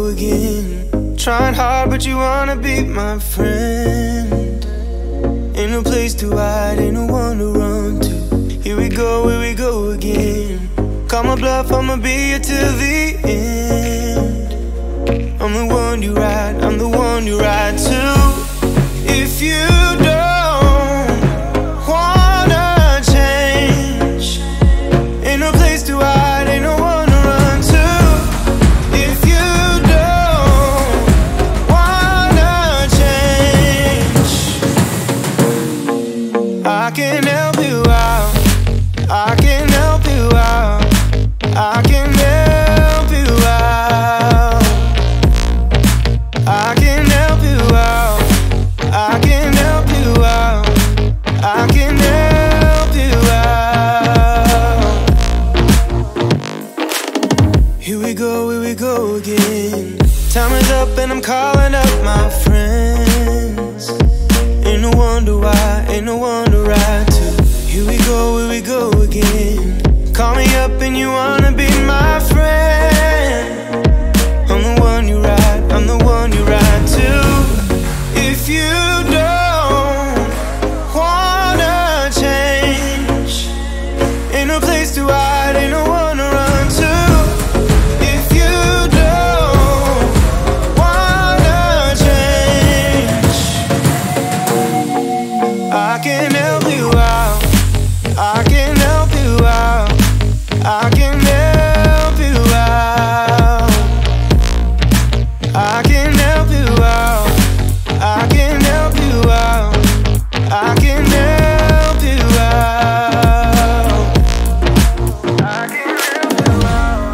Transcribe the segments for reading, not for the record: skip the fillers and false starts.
go again. Trying hard, but you wanna be my friend. Ain't no place to hide, ain't no one to run to. Here we go again. Call my bluff, I'ma be here till the end. I'm the one you ride, I'm the one you ride to. If you don't wanna change, ain't no place to hide, ain't no one to run to. If you don't wanna change, I can help you out, I can help you out, I can help you out, I can help you out, I can help you out, I can help you out. Here we go again. Time is up and I'm calling up my friends. Ain't no wonder why, ain't no one to ride to. Here we go again. Call me up and you wanna be my friend. I'm the one you ride, I'm the one you ride to. If you don't wanna change, ain't no place to hide, ain't no one to run to. If you don't wanna change, I can help you out, I can help you out, I can help you out, I can help you out, I can help you out, I can help you out, I can help you out,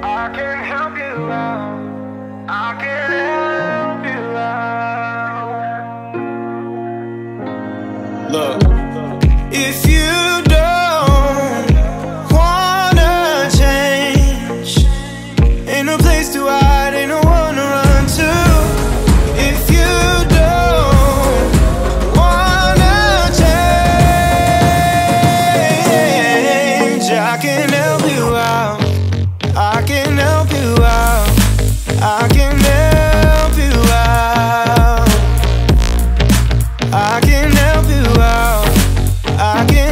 I can help you out, I can help you out. Look, if you don't wanna change, ain't no place to hide, ain't no one to run to. If you don't wanna change, I can help you out, I can help you out, I can help you out, I can help you out, I can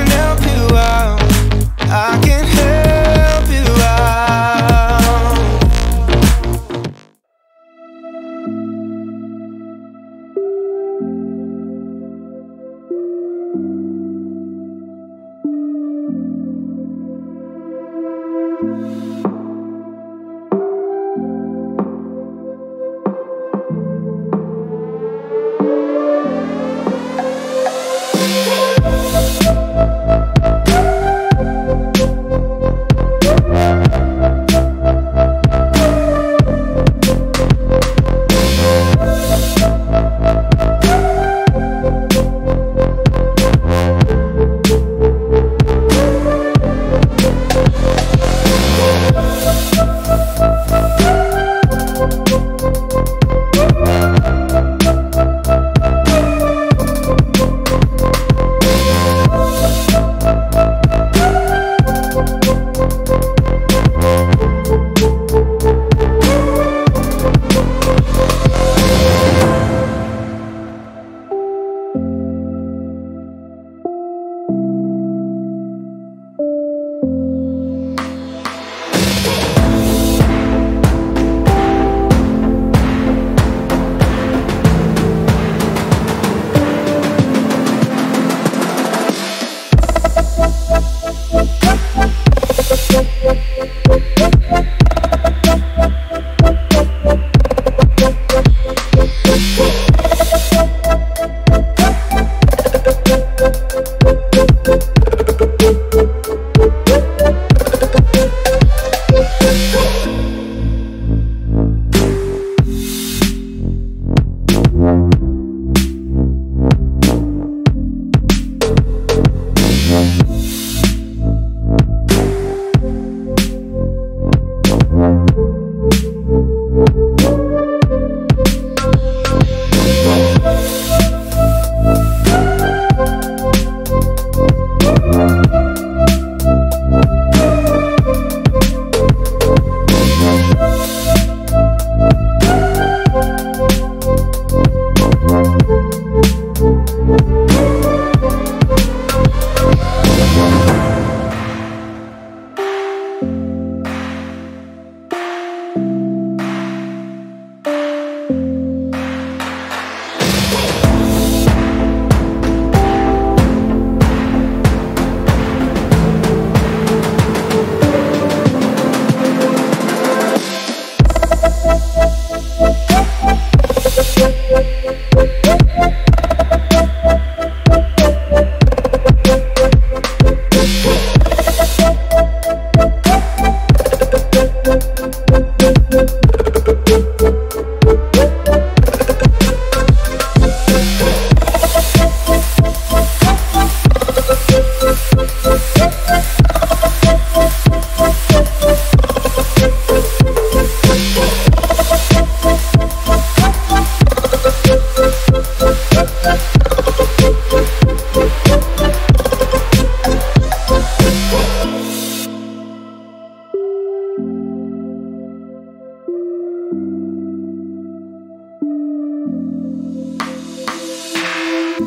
Said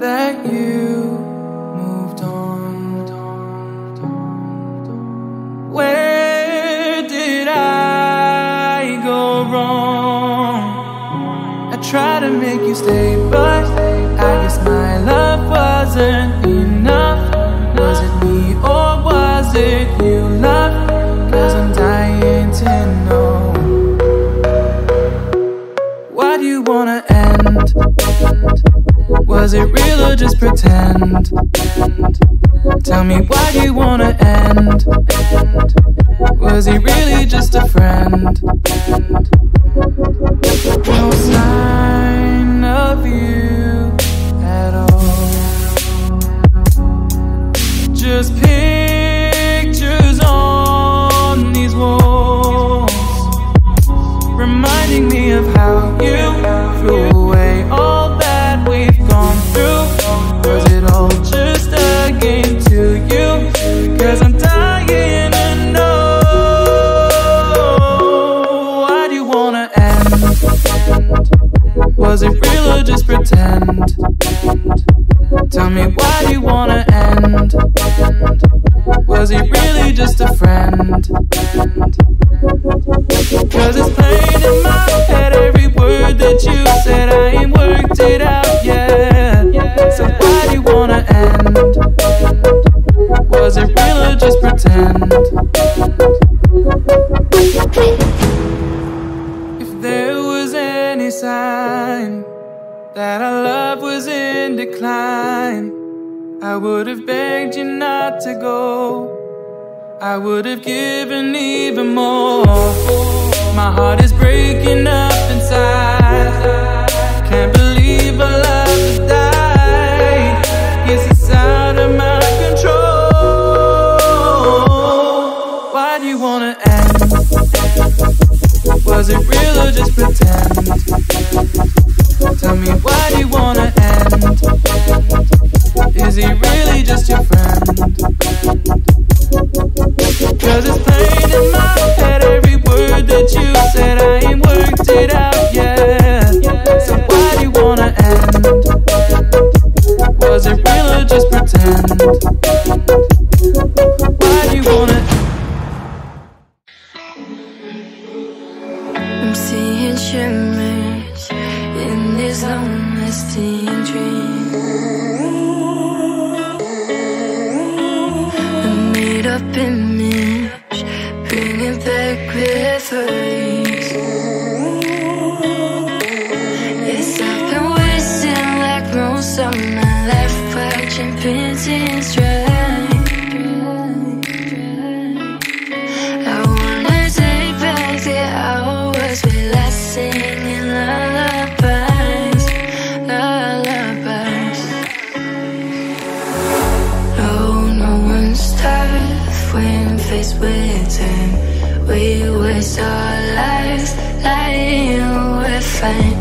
that you moved on. Where did I go wrong? I tried to make you stay, but I guess my love wasn't enough. Was it me or was it you, love? 'Cause I'm dying to know. Why do you wanna end? Was it real or just pretend? Tell me, why do you wanna end? Was he really just a friend? No sign of you at all. Just pictures on these walls, reminding me of how you threw away all that we've gone through. Was it all just a game to you? 'Cause I'm dying to know. Why do you wanna end? Was it real or just pretend? Tell me, why do you wanna end? Was he really just a friend? 'Cause it's plain in my head, every word that you said, I ain't worked it out yet. So why do you wanna end? Was it real or just pretend? If there was any sign that our love was in decline, I would have begged you not to go. I would have given even more. My heart is breaking up inside. Can't believe our love has died. Guess it's out of my control. Why do you wanna end? Was it real or just pretend? Tell me, why do you wanna end? Is he really just your friend? 'Cause it's plain in my head, every word that you said, I ain't worked it out yet. So why do you wanna end? Was it real or just pretend? Why do you wanna? I'm seeing shimmers in these long-lasting dreams. A made-up image, bringing back memories. Yes, I've been wasting like most of my life, watching paintings dry. I wanna take back the hours we last singing lullabies, lullabies. No one's tough when faced with time. We waste our lives lying, we're fine.